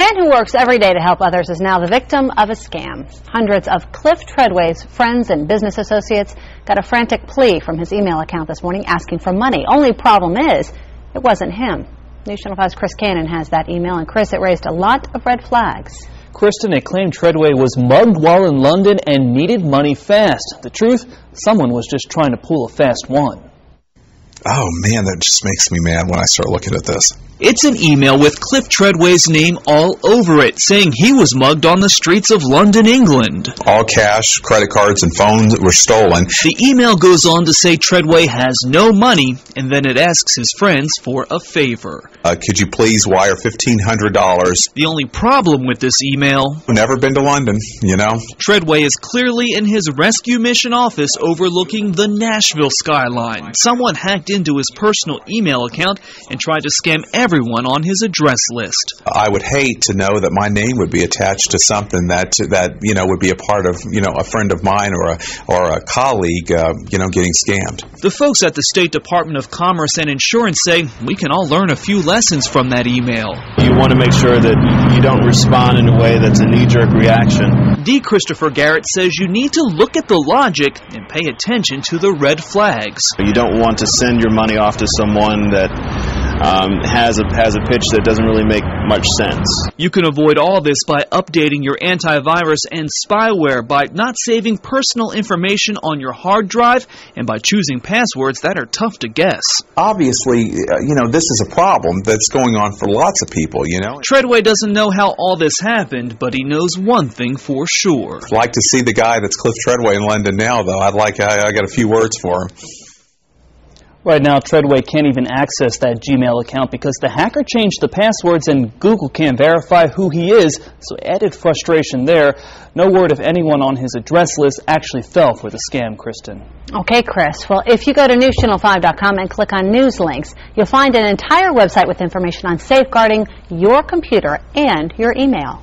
man who works every day to help others is now the victim of a scam. Hundreds of Cliff Tredway's friends and business associates got a frantic plea from his email account this morning asking for money. Only problem is, it wasn't him. News Channel 5's Chris Cannon has that email, and Chris, it raised a lot of red flags. Kristen, it claimed Tredway was mugged while in London and needed money fast. The truth, someone was just trying to pull a fast one. Oh man, that just makes me mad when I start looking at this. It's an email with Cliff Tredway's name all over it, saying he was mugged on the streets of London, England. All cash, credit cards, and phones were stolen. The email goes on to say Tredway has no money, and then it asks his friends for a favor. Could you please wire $1,500? The only problem with this email... Never been to London, you know. Tredway is clearly in his rescue mission office overlooking the Nashville skyline. Someone hacked into his personal email account and tried to scam everyone on his address list. I would hate to know that my name would be attached to something that would be a part of, a friend of mine or a colleague, getting scammed. The folks at the State Department of Commerce and Insurance say we can all learn a few lessons from that email. You want to make sure that you don't respond in a way that's a knee-jerk reaction. D. Christopher Garrett says you need to look at the logic and pay attention to the red flags. You don't want to send your money off to someone that has a pitch that doesn't really make much sense. You can avoid all this by updating your antivirus and spyware, by not saving personal information on your hard drive, and by choosing passwords that are tough to guess. Obviously, this is a problem that's going on for lots of people, Tredway doesn't know how all this happened, but he knows one thing for sure. I'd like to see the guy that's Cliff Tredway in London now, though. I got a few words for him. Right now, Tredway can't even access that Gmail account because the hacker changed the passwords and Google can't verify who he is, so added frustration there. No word if anyone on his address list actually fell for the scam, Kristen. Okay, Chris. Well, if you go to newschannel5.com and click on news links, you'll find an entire website with information on safeguarding your computer and your email.